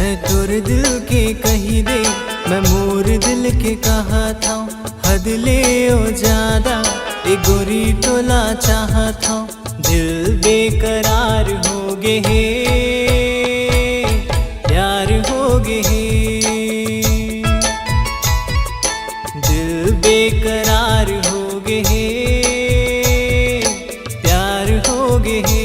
मैं तोर दिल के कही दे, मैं मोर दिल के कहा था। हद ले ओ ज्यादा ए गोरी तोला चाहा था। दिल बेकरार हो गे हे, प्यार हो गे हे। दिल बेकरार हो गे हे, प्यार हो गे हे।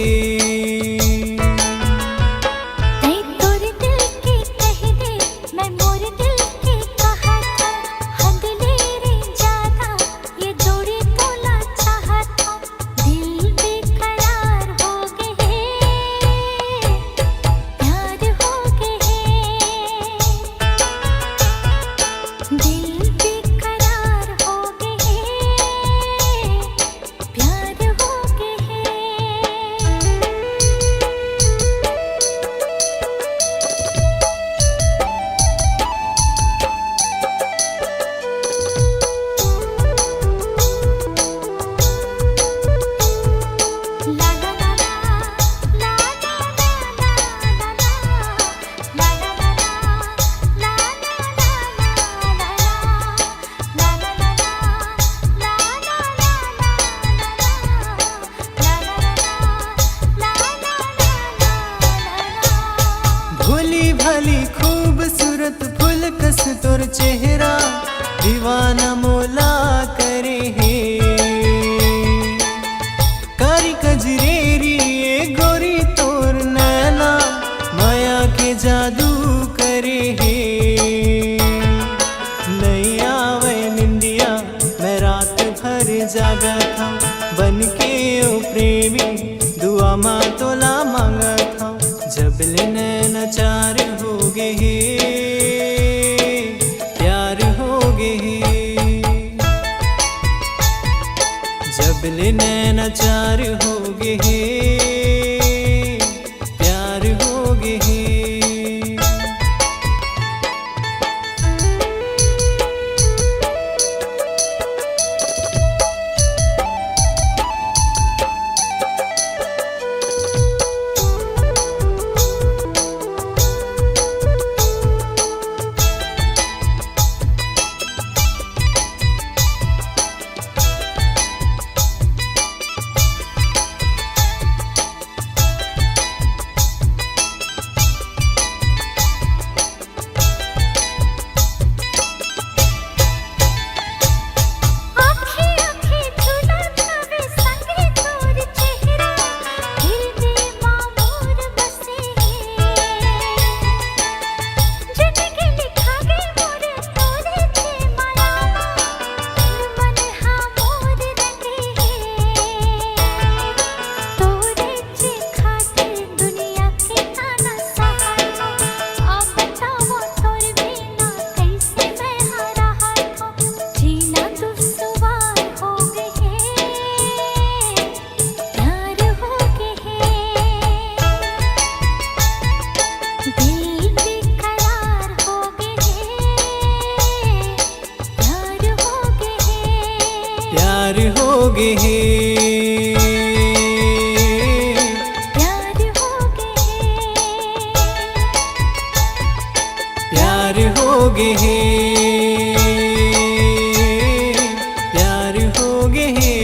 भली खूबसूरत फूल कस तोर चेहरा दीवाना मोला करे हे। कारी कजरेरी ए गोरी तोर नैना माया के जादू करे हे। नहीं आवे निंदिया मैं रात भर जागा था, बन के ओ प्रेमी दुआ माँ तोला मांगा था। जब नैना चार हो गे हे, प्यार हो गे हे। जब नैना चार हो गे हे, प्यार हो गे हे। प्यार हो गे हे, प्यार हो गे हे। प्यार हो गे हे, प्यार हो गे हे।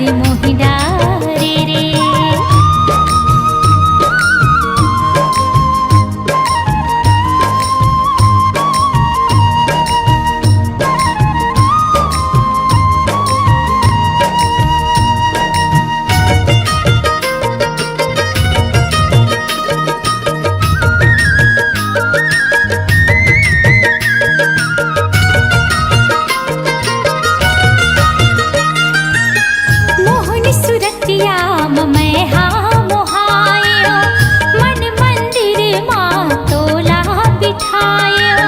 डारी मोहि डारे रे। मोहनी सुरतिया मैं हाँ मोहायो, मन मंदिर माँ तोला बिठायो।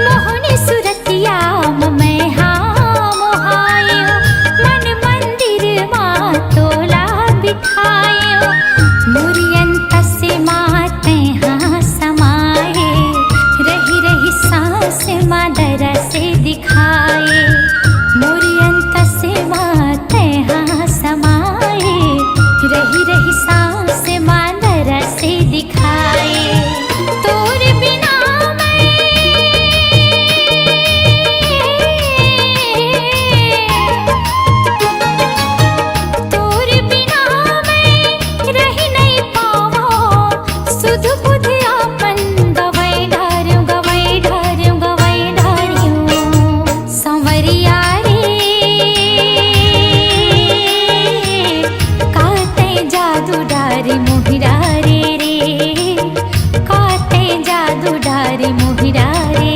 मोहनी सुरतिया मैं हाँ मोहायो, मन मंदिर माँ तोला बिठायो। मुरियंत से माते हाँ समाये, रही रही सांस मादरा से दिखाए। मुरियंत से माते हाँ समाये, रही रही सांस मादरा से दिखाए। तोर बिना तोर बिना मैं रही नहीं पावो, सुध बुध आपन गवै ढार्यूं गवै ढार्यूं गवै ढार्यूं। संवरिया रे काते जादू डारी मोहि डारे रे, काते जादू डारी मोहि डारे।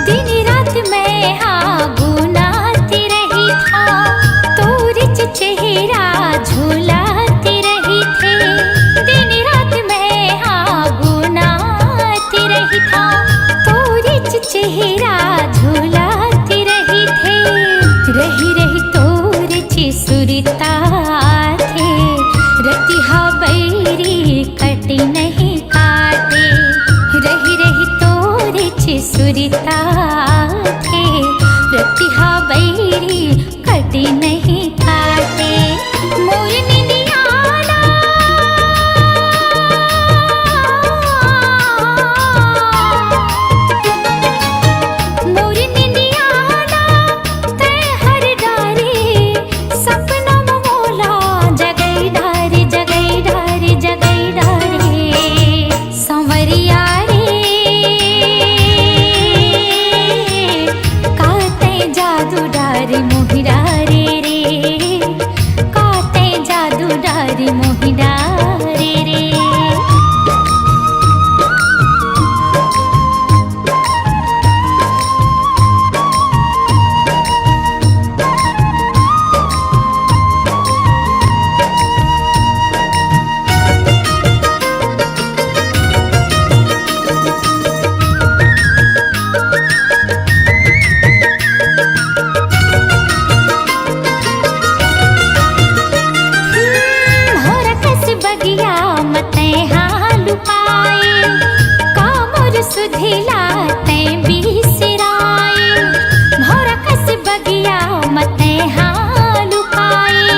दिन रात मैं हाँ गुनाती रही था, तोरी चेहरा झूलाती रही थे। दिन रात मैं हाँ गुनाती रही था, तोरी चेहरा झूलाती रही थे। रही रही तोरी सुरता थे, रतिहा बैरी कटी नहीं काटे। रही रही तोरी सुरता थे, रतिहा बैरी कटी नहीं काटे। मोर निंदियाना मोर निंदियाना तै हर डारे, सपना मोला जगै डारे जगै डारे जगै डारे। संवरिया रे काते जादू डारी मोहि डारे रे, काते जादू डारी मोहि डारे रे। भोर कस बगिया मते हाँ लुकाए, कामोर सुधिला तै बिसराए। भोर कस बगिया मते हाँ लुकाए,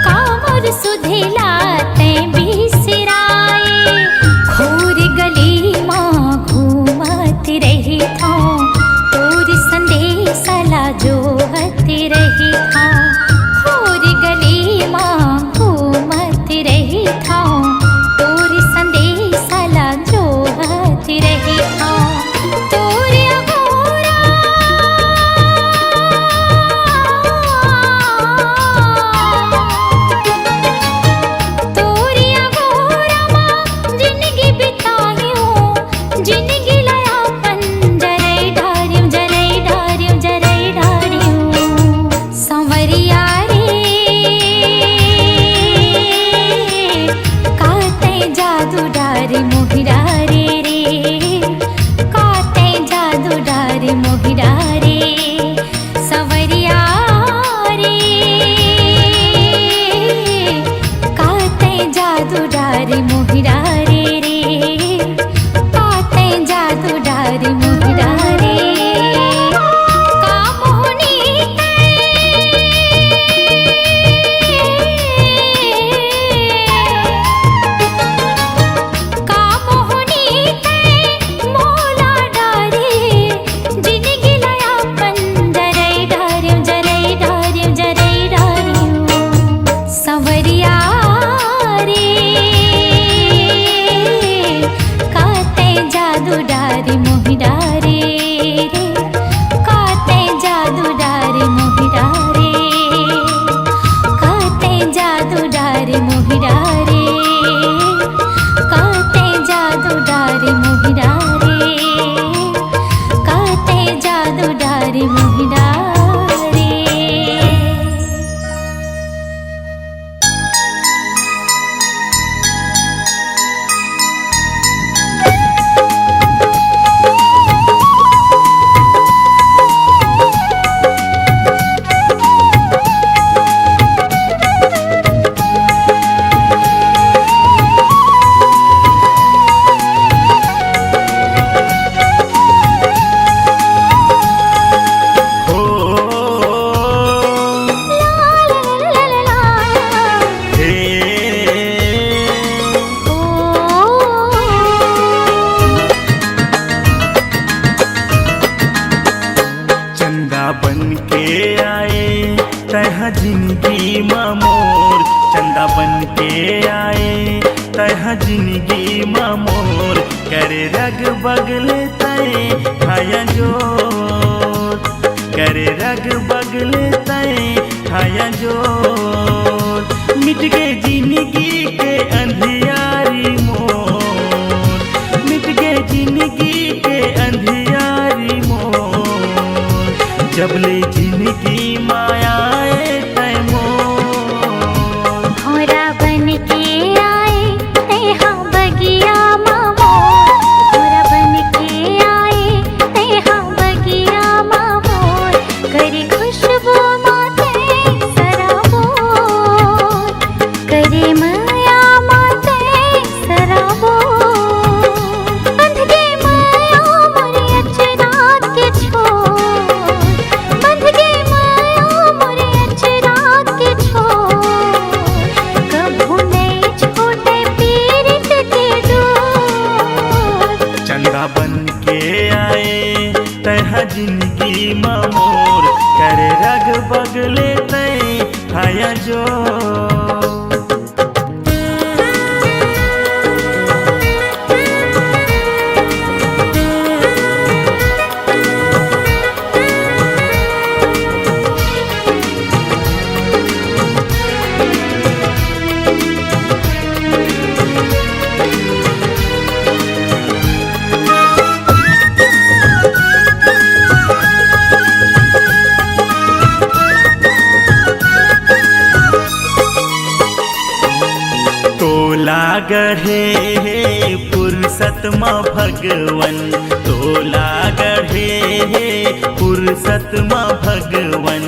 कामोर सुधिला तै बिसराए। खोर गली माँ घूमती रही था, तोर संदेशा ला जोहती रही था। खोर गली माँ घूमती रही था, तोर संदेशा ला जोहती रही था। डारी मोहिरा रे रे काटे जादू डारी मोहिरा रे का मोहनी का मोहनी मोला डारे जिंदगी लया पन जरई डारे जरई डारे जरई डारे संवरिया रे काते जादू डारी मोहिरा रे रे काते जादू डारी मोहिरा रे काते जादू डारी मोहिरा रे काते जादू डारी मोहिरा रे काते जादू डारी मोहिरा रे हो हे चंदा बन के आए तह जिंदगी मोर चंदा बन के आए तह जिंदगी मोर करे रग बगले तय खाया जोर करे रग बगले तय खाया जोर मिट गए जिंदगी के अंधियारी मोर मिट गए जिंदगी के अंधियारी मोर जबले जिंदगी मायाए तय मोर भौरा बन के आए तेहा बगिया मामो भौरा बन के आए तेहा बगिया मामो करे खुशबू माते सराबोर करे माया माते सराबोर बंध गए माया मोरे अचरा के छोर बंध गए माया मोरे अचरा के छोर कभू नहीं छोटे पीरित के डोर चंदा बन के आए तह जिंदगी मोर करे रग बगले तय खाया जो तोला गढ़े फुर्सत माँ भगवन तोला गढ़े फुर्सत माँ भगवन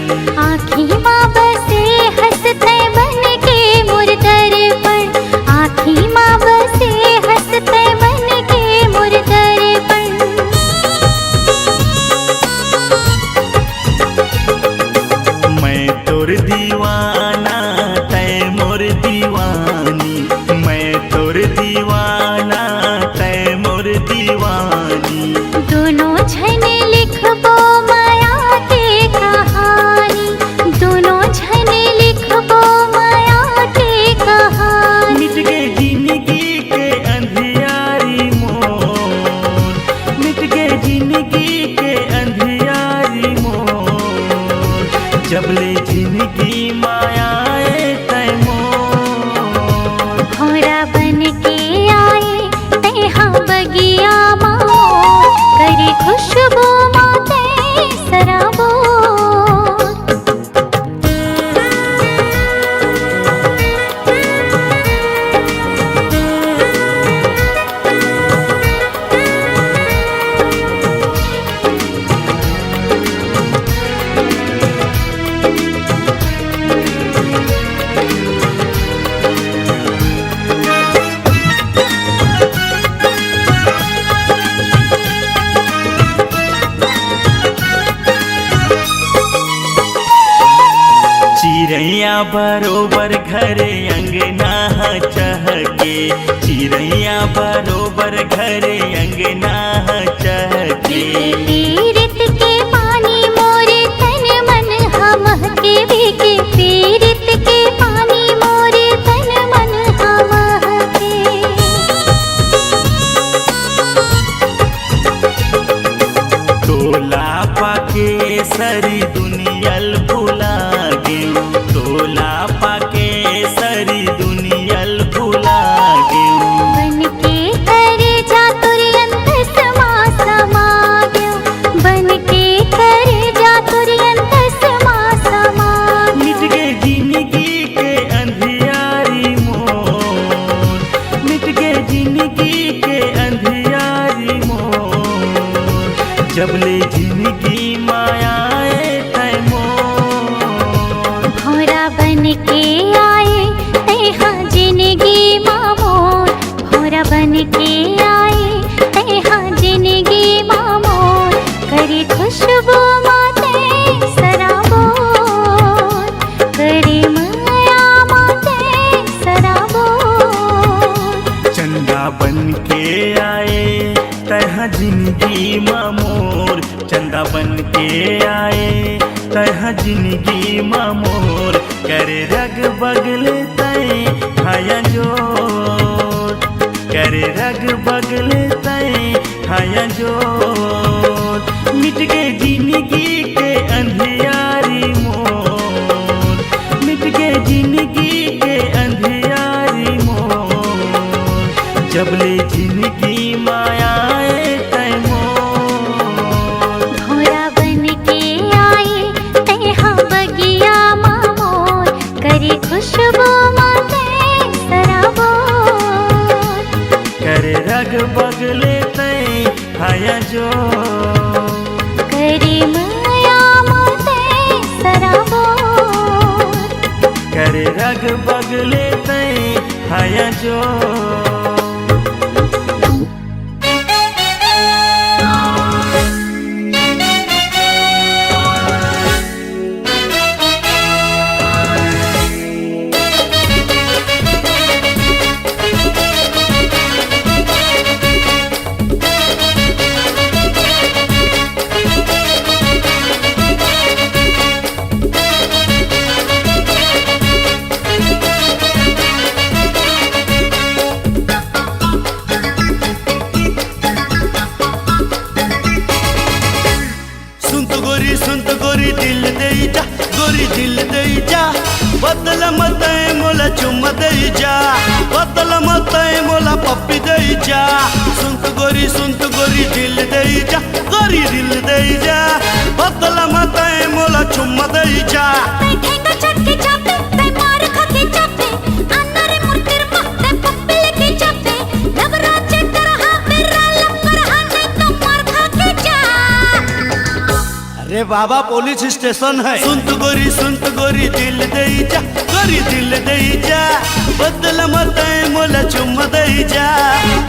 आँखी माँ बसे हंसते बन के मोर दर्पण आँखी माँ बसे हंसते बन के मोर दर्पण मैं तोर दीवाना तय मोर दीवानी मैं तोर दीवाना तय मोर दीवानी दोनों झने लिखबो माया के कहानी दोनों झने लिखबो माया के कहानी मिट गए जिंदगी के अंधियारी मोर मिट गए जिंदगी के अंधियारी मोर जबले जिंदगी मायाए तय मोर भौरा बन के आए तेहा बगिया मामो करे खुशबू माते सराबोर बरोबर घरे अंगना चहके, चिड़ैया बरोबर घरे अंगना चहके। पीरित के पानी मोरे तन मन हमके भीगे, पीरित के पानी मोरे तन मन हमके। तोला पाके सरी दुनियल भुला गेऊ, तोला पाके सरी दुनियल भुला गेऊ। बन के करे जा तुरंत समा समा गया, बन के करे जा तुरंत समा समा गया। मिट गए जिंदगी के अंधियारी मोर, मिट गए जिंदगी के अंधियारी मोर, जबले जिंदगी मायाए तै मोर। भौरा बन के आए तेहा जिंदगी मामोर, भौरा बन के आए तेहा जिंदगी मामोर। करे खुशबू माते सराबोर, करे माया माते सराबोर। चंदा बन के आए तह जिंदगी मामोर, चंदा बन के आए तह जिंदगी मामोर। करे रग बगले तय हाया जोर, करे रग बगले तय हाया जोर। मिट गए जिंदगी के अंधियारी मोर, मिट गए जिंदगी के अंधियारी मोर, जबले जिंदगी मायाए तै मोर। भौरा बन के आए तेहा बगिया मामोर, करे खुशबू माते सराबोर। करे रग बगले तय हाया जोर, करे माया माते सराबोर। करे रग बगले तय हाया जोर। सुनत गोरी दिल दे जा, गोरी दिल दे जा। बदल मत मोला चुम दे जा, बदल मत मोला पप्पी दे जा। सुनत गोरी दिल दे जा, गोरी दिल दे जा। बदल मत मोला चुम दे जा। अरे बाबा पुलिस स्टेशन है। सुनत गोरी दिल दे जा, गोरी दिल दे जा। बदल मत मोला चुम दे जा,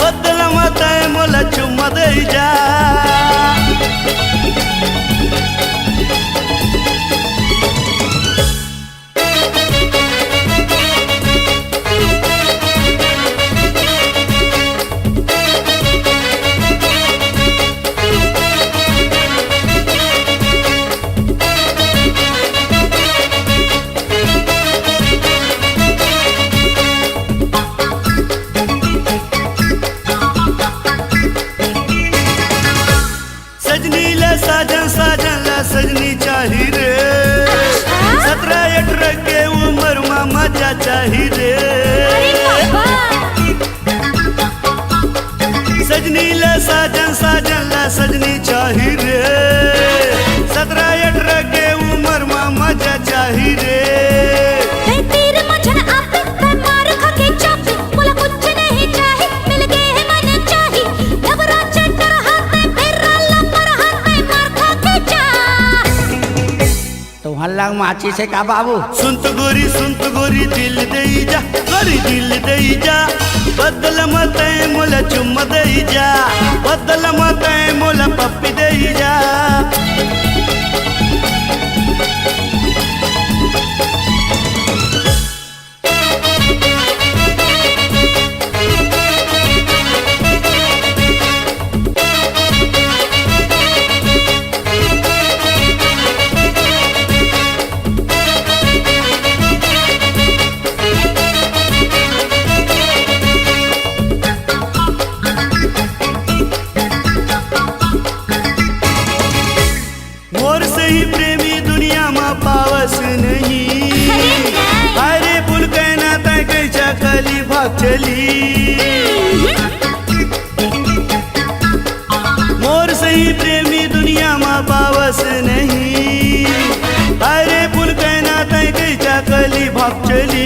बदल मत मोला चुम दे जा। सजनी चाही रे, 17-18 के उम्र में मजा चाही रे। सजनी ले साजन ला सजनी चाही रे, 17-18 के उम्र में मजा चाही रे। हल्ला माची से का बाबू। सुनत गोरी दिल दे जा, गोरी दिल दे जा। बदल मत मोला चुम दे जा, बदल मत मोला पप्पी दे जा। चली मोर सही प्रेमी दुनिया माँ पावस नहीं अरे पुल कहना तय कई चाकली भाग चली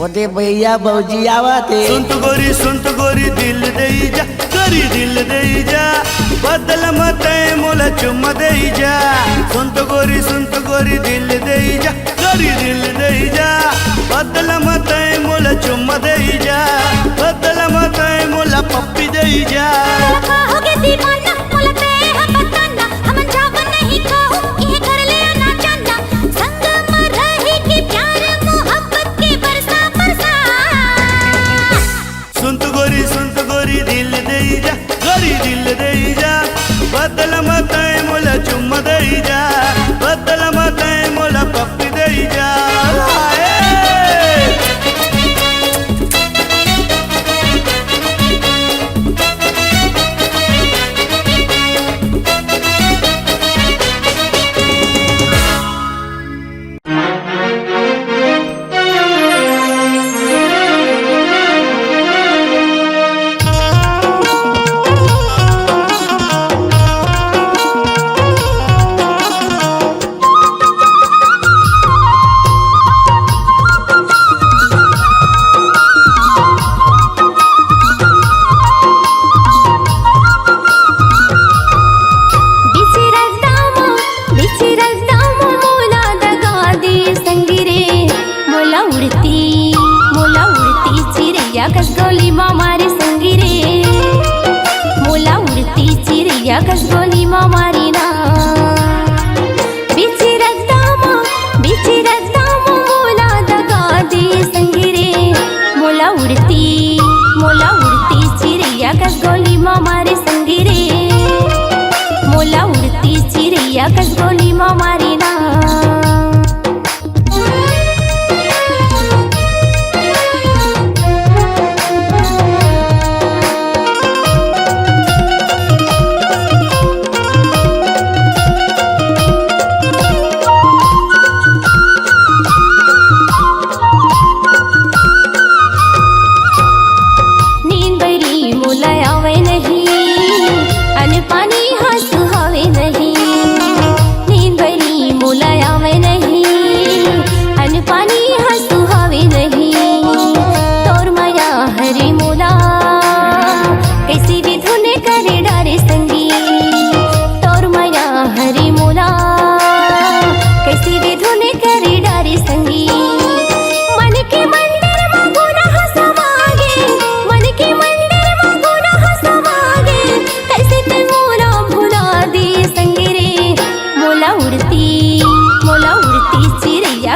ओदे भैया बौजी आवते सुन तो गोरी दिल दई जा करी दिल दई जा बदल मत मोला चुम्मा दई जा सुन तो गोरी दिल दई जा करी दिल दई जा बदल मत मोला चुम्मा दई जा बदल मत मोला पप्पी दई जा सुन तो गोरी दिल दई जा गोरी दिल दई जा बदल मत मोला चुम्मा दई जा बदल मत मोला पप्पी दई जा कसगोली मारी ना बिची रद्दा मोला दगा दे संगिरे मोला उड़ती चिड़ैया कसगोली मारी संगिरे मोला उड़ती चिड़ैया कसगोली मारी ना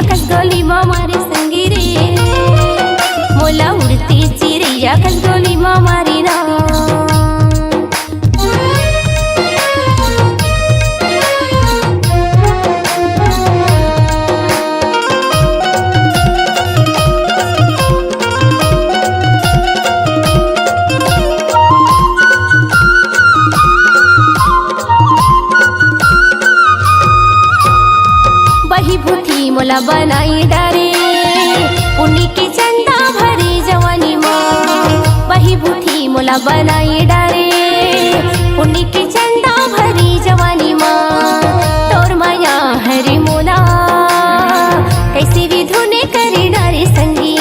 कसगोली मारी संगिरे मोला उड़ती चिड़ैया कसगोली मारी ना बही भूखी मोला बनाई डारे पुण्य की चंदा भरी जवानी माँ बही भूखी मोला बनाई डारे पुण्य की चंदा भरी जवानी माँ तोर माया हरी मोला कैसे भी धुने करे डारे संगी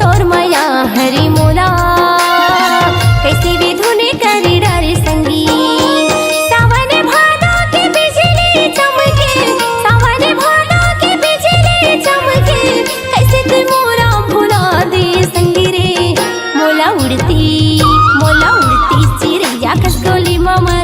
तोर माया हरी मोला कैसे भी धुने करे डारे संगी मोला उड़ती चिड़ैया कसगोली मामा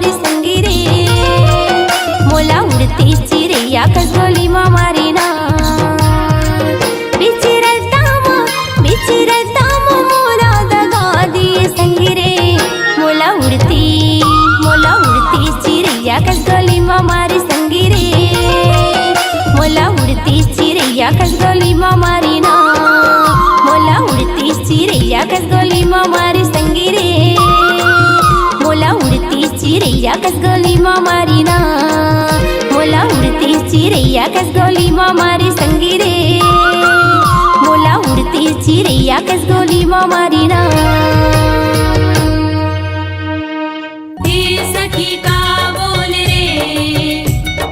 कस गोली मारी ना मोला उड़ती चिड़ैया कस गोली मारी संगी रे मोला उड़ती चिड़ैया कस गोली मारी ना सखी का बोल रे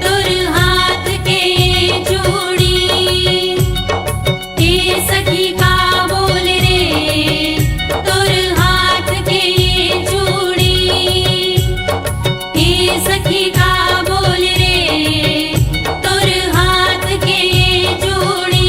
तोर हाथ के चूड़ी सखी का बोल रे तोर हाथ के चूड़ी सखी का बोल रे तोर हाथ के चूड़ी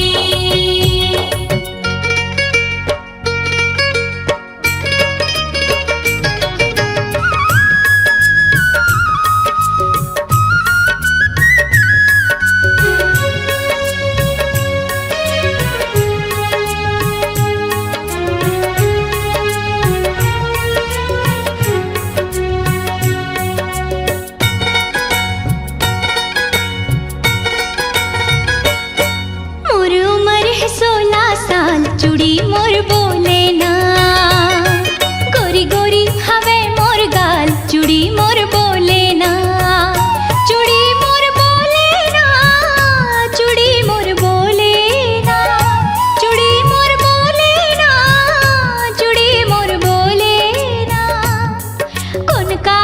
चूड़ी मोर बोले ना गोरी गोरी हवे मोर गाल चूड़ी मोर बोले ना चूड़ी मोर बोले ना चूड़ी मोर बोले ना चूड़ी मोर बोले ना चूड़ी मोर बोले ना कौन का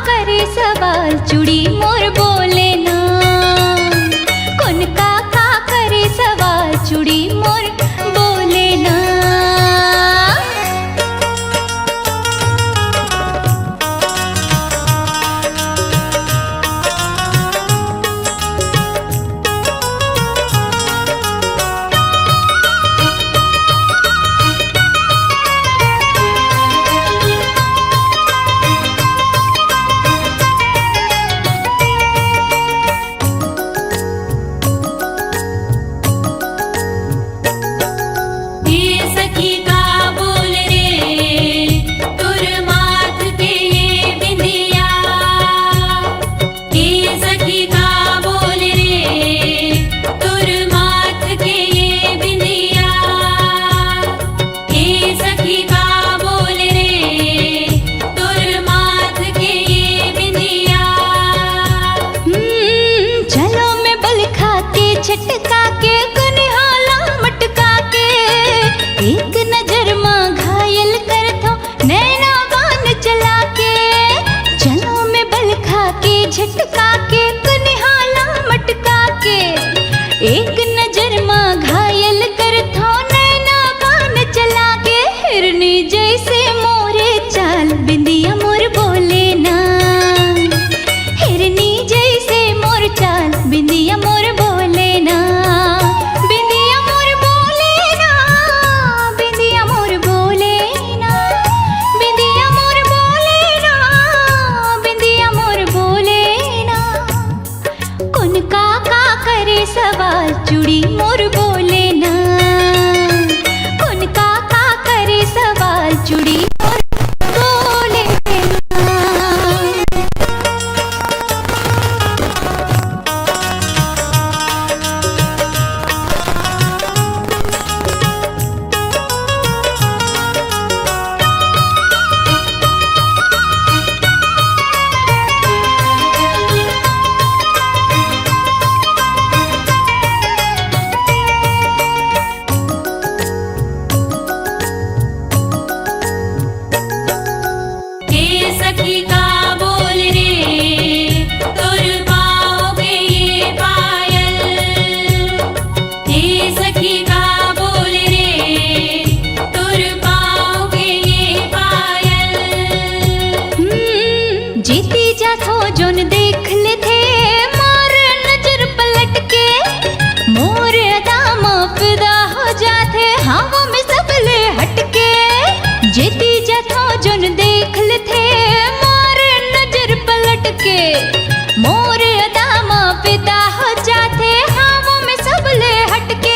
करे सवाल चूड़ी मोर बोले ना कौन का करे सवाल चूड़ी मोर छटका के कनिहाला मटका के एक नजर मां घायल कर थो नैना बान चला के चलो में बल खा के झटका के कनिहाला मटका के एक नजर मां घायल कर थो नैना बान चला के हिरनी जैसे मोरे चाल बिंदिया मोर बोले ना हिरनी जैसे मोर चाल बिंदिया मोर बोले ना बिंदिया मोर बोले ना बिंदिया मोर बोले ना बिंदिया मोर बोले ना बिंदिया मोर बोले ना कौन का करे सवाल चूड़ी मोर बोले ना कौन का करे सवाल चूड़ी मोर बोले ना सखी का बोल रे तोर पाँव के ये पायल सखी का बोल रे तोर पाँव के ये पायल जीती जाथो जोन देख ले थे मोर नजर पलट के मोर अदाम फिदा हो जाते हवा में सबले हटके जीती जाथो जोन देख ले थे मोर नजर पलट के मोर अदाम फिदा हो जाते हवा में सबले हटके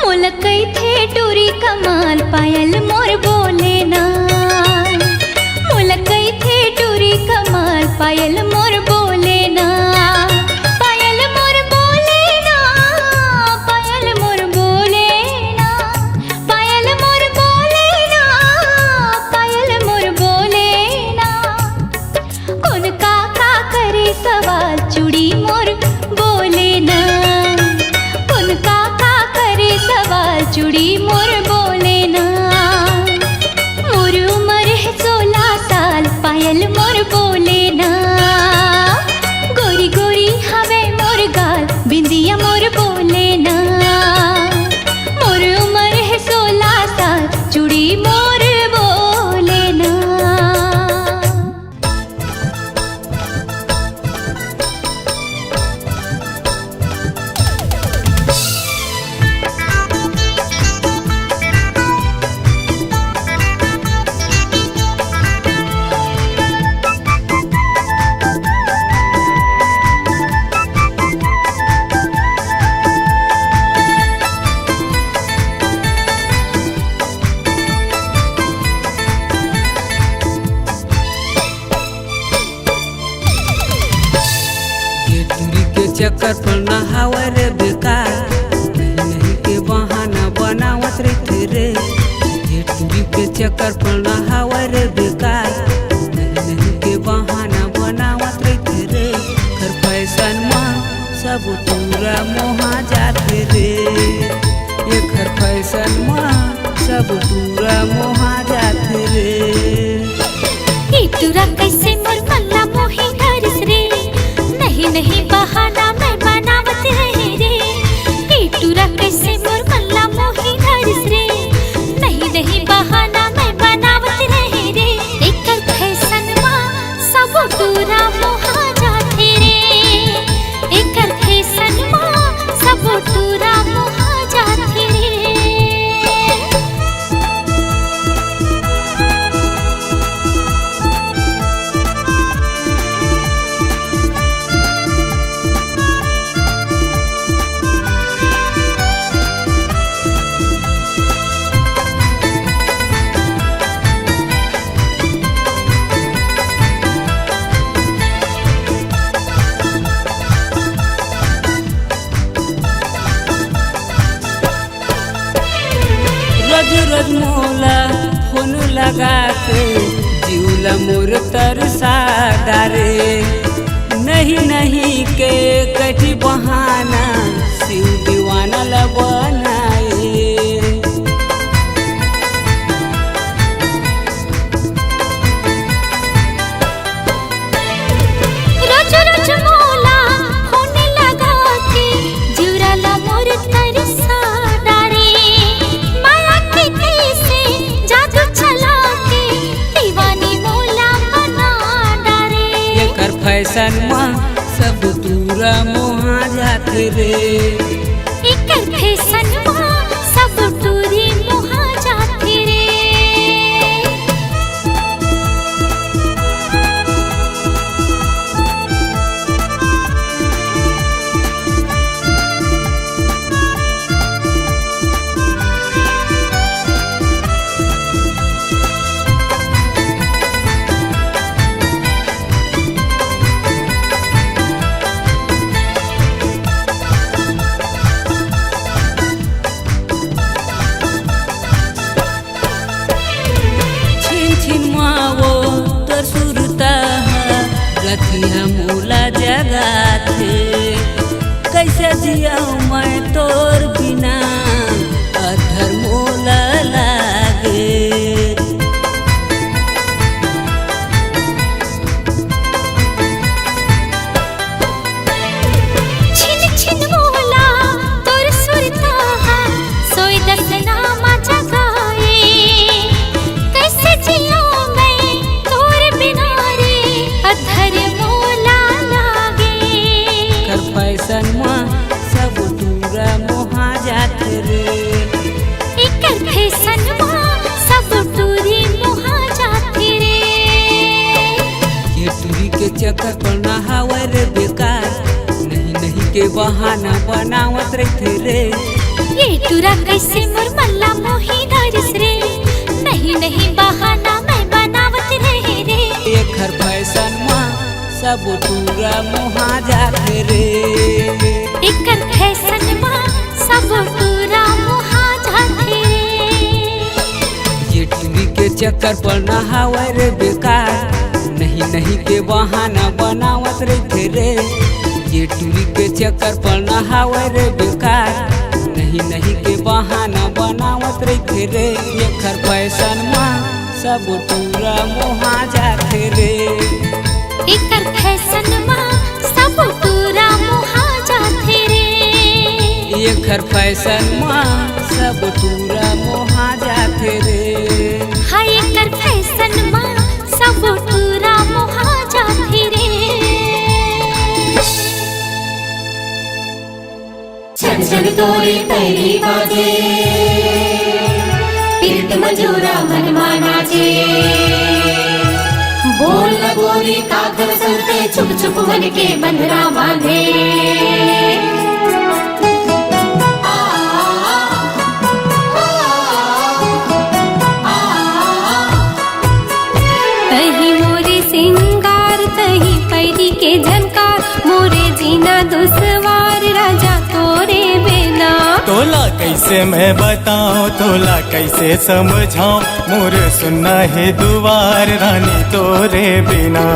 मुलकई थे टूरी कमाल पायल मोर बोले ना मुलकई थे टूरी कमाल पायल मोर बोले ना पायल मोर बोले ना पायल मोर बोले ना पायल मोर बोले ना पायल मोर बोले ना कौन का चक्कर पर नहावे रे बेकार, नहीं नहीं के बहाना बनावत रहते रे। जेठ दूरी के चक्कर पर नहावे रे बेकार, नहीं नहीं के बहाना बनावत रहते रे। कर फैशन में सब पूरा मोहा जाते रे, ये घर फैशन में सब पूरा मोहा जाते रे। तुरा कैसे मोर मल्ला मोही धरस रे, नहीं नहीं बहाना मैं बनावत रहे रे। तुरा कैसे मोर मल्ला मोही धरस रे, नहीं नहीं बहाना मैं बनावत रहे रे। एकर फैशन में सब तुरा मोहा जाते रे, एकर फैशन में सब तुरा मोहा जाते रे। रोज रोज मोला फोन लगा के जीवला मोर तरसा डारे, नहीं नहीं के कटी बहाना शिव दीवाना ला बनाए। रोज रोज मोला फोन लगा के जीवला मोर तरसा डारे, माया के कैसे जादू चला के दीवानी मोला बना डारे। ये कर फैशन में सब दूरा मोहा जाते रे, एकर फैशन में सब दूरी मोहा जाते रे। छिन छिन मावो तो सुरता रथिया मूला जगा थे। कैसे जिया मैं तोर बिना अधर मोला लागे। छिन छिन मोला तोर सुरता सोई दसनामा जगाए। कैसे जियो मैं तोर बिना रे अधर मोला लागे। कर फैशन में सब दूरा मोहा जाते रे, एकर फैशन में सब दूरी मोहा जाते रे। ये टूरी के चक्कर पर नहावे रे बेकार, नहीं नहीं के बहाना बनावत रहते रे। ये तुरा कैसे मोर मल्ला मोही धरस रे, नहीं नहीं बहाना मैं बनावत रहे रे। ये घर फैशन में सब पूरा मोहा जाते रे, एकर फैशन में सब पूरा मोहा जाते रे। ये टूरी के चक्कर पर नहावे रे बेकार, नहीं नहीं के बहाना बनावत रहते रे। ये टूरी के चक्कर पर नहावे रे बेकार, नहीं नहीं के बहाना बनावत रहते रे। ये घर फैशन में सब पूरा मोहा जाते रे, एकर फैशन में सब पूरा मोहा जाते रे। ये घर फैशन में सब पूरा मोहा जाते रे। हाय एकर फैशन में सब पूरा मोहा जाते रे। छन छन तोरी तैरी बाजे, पीट मजूरा मन मानाचे। बोल न गोरी काकर संते छुप छुप मन के बंधना बांधे। तही मोरे सिंगार तही पैरी के झनकार, मोरे जीना दुश्मन कैसे मैं बताऊं तोला कैसे समझाऊं मोर सुनना है दुआर रानी तोरे बिना।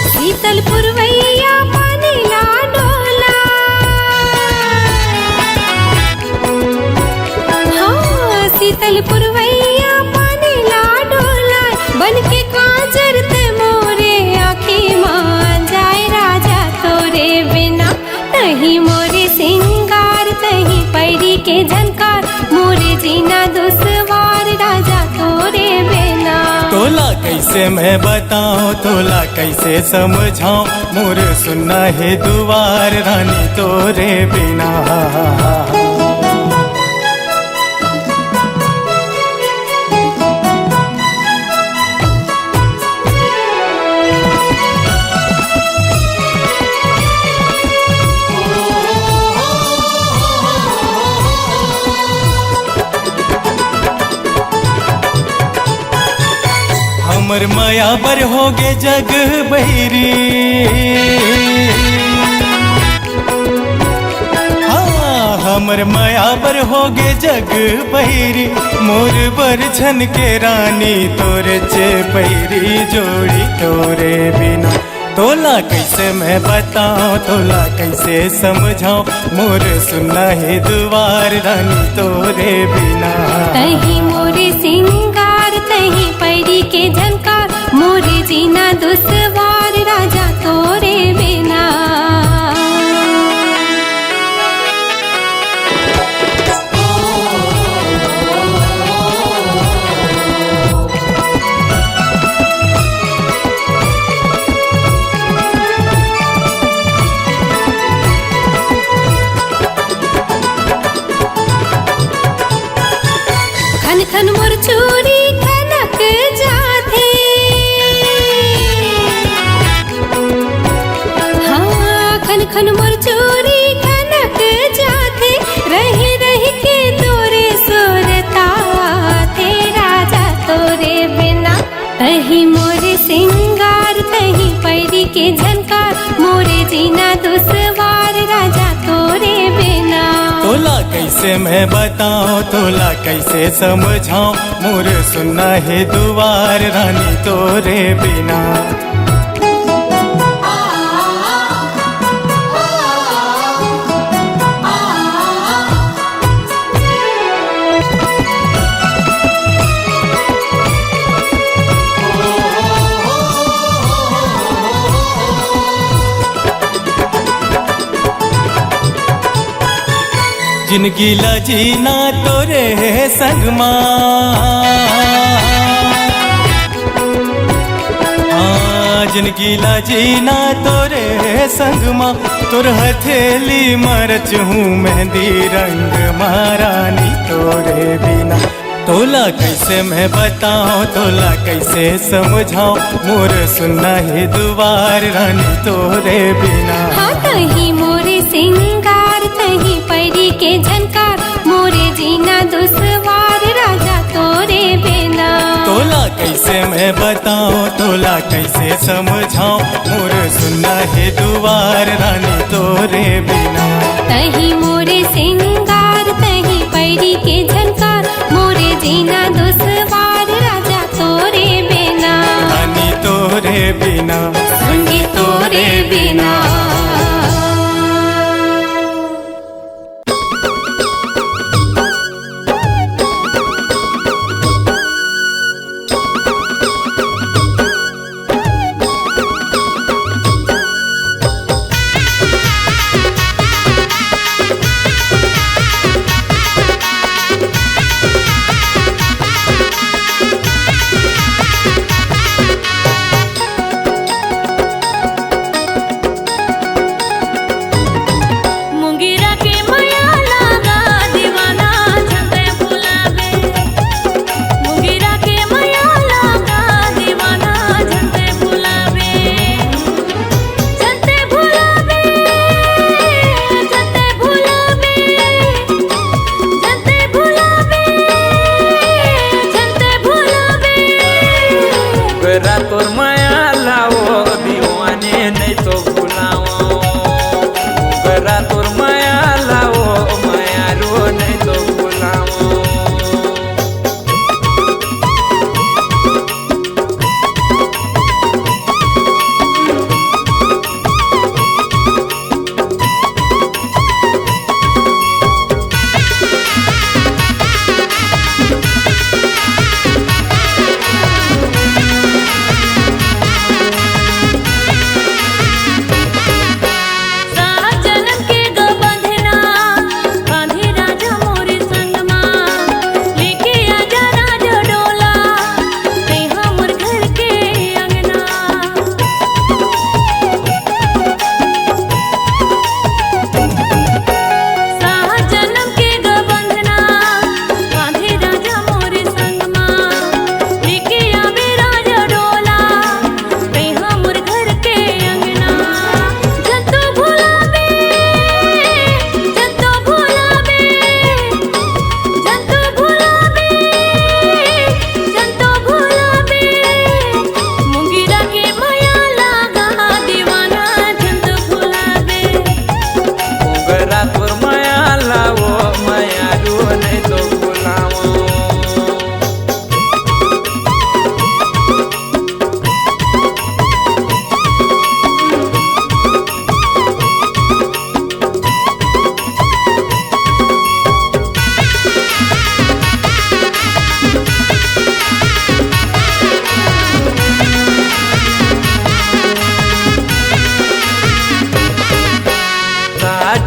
शीतल पुरवैया पानी ला डोला, हाँ शीतल पुरवैया पानी ला डोला, बन के काजर ते मोरे आँखी मान जाए राजा तोरे बिना। तही मोरे सिंगार तही पैरी के झनकार, मोरे जीना दुश्वार राजा तोरे बिना। तोला कैसे मैं बताऊं तोला कैसे समझाऊं मोर सुनना है दुआर रानी तोरे बिना। हमर माया बर होगे जग बहिरी, हाँ हमर माया बर होगे जग बहिरी, मोर बर छन के रानी तोरे चे पैरी जोड़ी तोरे बिना। तोला कैसे मैं बताऊं तोला कैसे समझाऊं मोर सुनना है दुआर रानी तोरे बिना। तही मोरे सिंगार तही पैरी के झनकार, मोरे जीना दुश्वार राजा तोरे बिना। खन खन मोर चूड़ी खनक जाथे, हाँ खन खन मोर चूड़ी खनक जाथे, रही रही के तोरे सुरता थे राजा तोरे बिना। तही मोरे सिंगार तही पैरी के झनकार, मोरे जीना दुश्वार राजा तोरे बिना। तोला कैसे मैं बताऊं तोला कैसे समझाऊं मोर सुनना है दुआर रानी तोरे बिना। जिंदगी ला जीना तोरे संगमा, हाँ जिंदगी ला जीना तोरे संगमा, तोर हथेली मरच हूँ मेहंदी रंग महारानी तोरे बिना। तोला कैसे मैं बताऊं तोला कैसे समझाऊं मोर सुनना है दुआर रानी तोरे बिना। हाँ तही मोरे सिंगार तही पैरी के झनकार, मोरे जीना दुश्वार राजा तोरे बिना। तोला कैसे मैं बताऊं तोला कैसे समझाऊं मोर सुनना है दुआर रानी तोरे बिना। तही मोरे सिंगार तही पैरी के झनकार, मोरे जीना दुश्वार राजा तोरे बिना। रानी तोरे बिना संगी तोरे बिना। मोगरा तोर माया लाओ दीवाने नहीं तो भुलाओ मोगरा तोर माया लाओ माया रो नहीं तो भुलाओ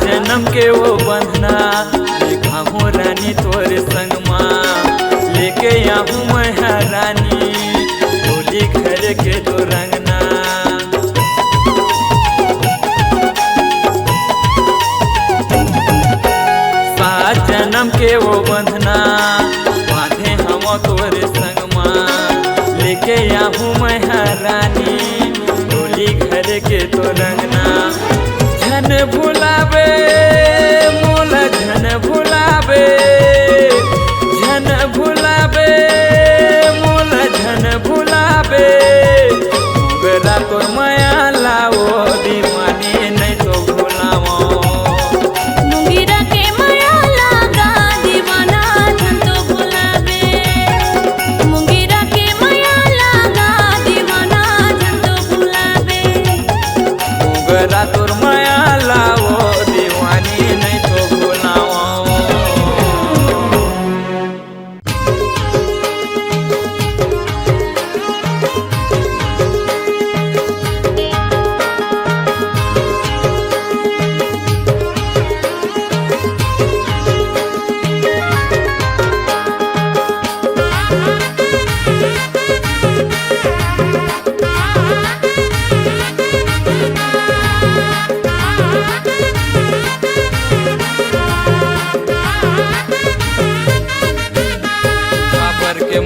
जन्म के वो बंधना देखा हूँ रानी तोर संग माँ लेके आऊँ मैं रानी होली घर के तो रंगना सात जन्म के वो बंधना बांधे हम तोर संग माँ लेके आऊँ मैं रानी होली घर के तो रंगना झन भुलावे मोला झन भुलावे झन भुलावे मोला झन भुलावे मोगरा तोर माया लाओ दीवानी नहीं तो भुलाओ मुंगीरा के माया लागा दीवाना झन तो भुलावे मुंगीरा के माया लागा दीवाना झन तो भुलावे मोगरा तोर माया लाओ दीवानी नहीं तो भुलाओ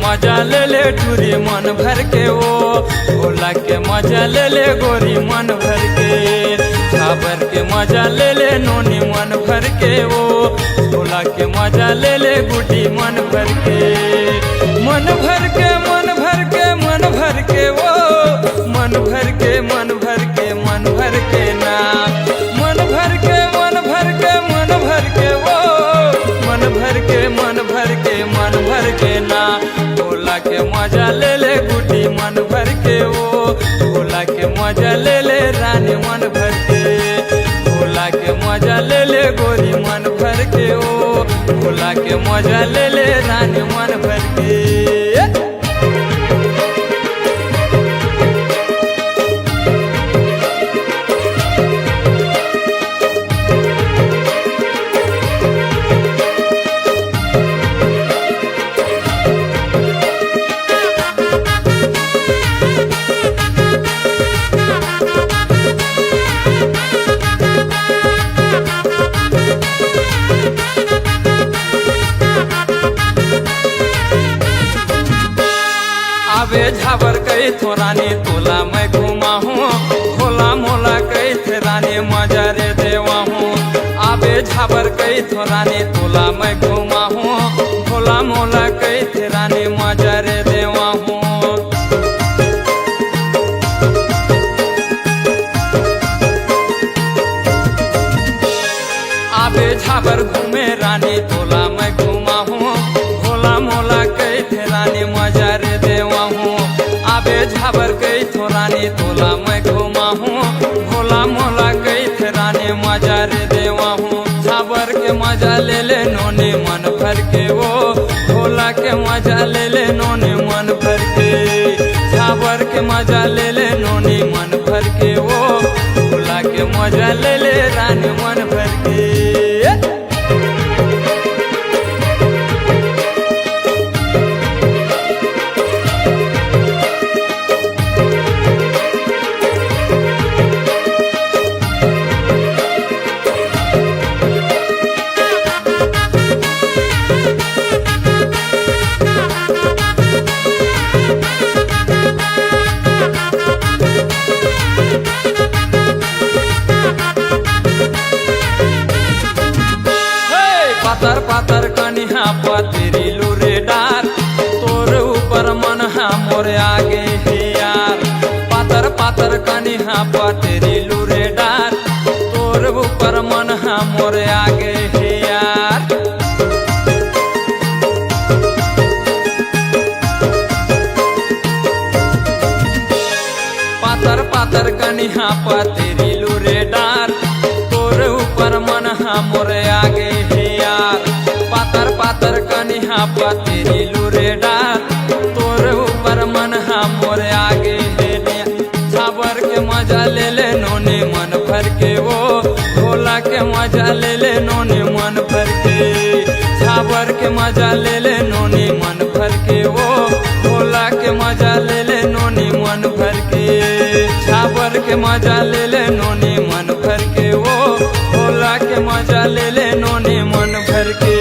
मजा ले ले टूरी मन भर के वो भोला के मजा ले ले गोरी मन भर के छाबर के मजा ले ले नोनी मन भर के वो भोला के मजा ले ले गुड्डी मन भर के मन भर के मन भर के मन भर के वो मन भर के मन भर के मन भर के ना मन भर के मन भर के मन भर के वो मन भर के मन भर के मन भर के ना भोला के मजा ले ले गुड्डी मन भर के वो भोला के मजा ले ले रानी मन भर के भोला के मजा ले ले गोरी मन भर के वो भोला के मजा ले ले रानी मन भर के आवे झाबर कई थो रानी तोला मैं घुमा हूँ होला मोला कई थे रानी मजा रे देवा हूँ आवे झाबर कई थो रानी तोला मैं घुमा हूँ होला मोला कई थे रानी मजा रे देवा हूँ झाबर घूमे रानी तोला मैं घुमा हूँ भोला मोला कही थे रानी मजा रे देवा हूँ आबे झाबर कही थो रानी तोला मैं घुमा हूँ भोला मोला कही थे रानी मजा रे देवा हूँ झाबर के मजा ले ले नोने मन भर के वो भोला के मजा ले ले नोने मन भर के झाबर के मजा ले ले नोने मन भर के वो भोला के मजा ले ले रानी मन भर के पातर पातर कनिहा पतरी लूरे डार तोर ऊपर मन मोरे आगे हे यार पातर पातर कनिहा पतरी लूरे डार तोर ऊपर मन मोरे आगे हे यार पातर पातर कनिहा पतरी लूरे डार तोर ऊपर मन मोरे आगे हे यार पातर पातर कनिहा पतरी लूरे डार तोर ऊपर मन मोरे आगे हे झाबर के मजा ले ले नोने मन भर के वो भोला के मजा ले ले नोने मन भर के झाबर के मजा ले ले नोने मन भर के वो भोला के मजा ले ले नोने मन भर के झाबर के मजा ले ले नोने मन भर के वो भोला के मजा ले ले नोने मन भर के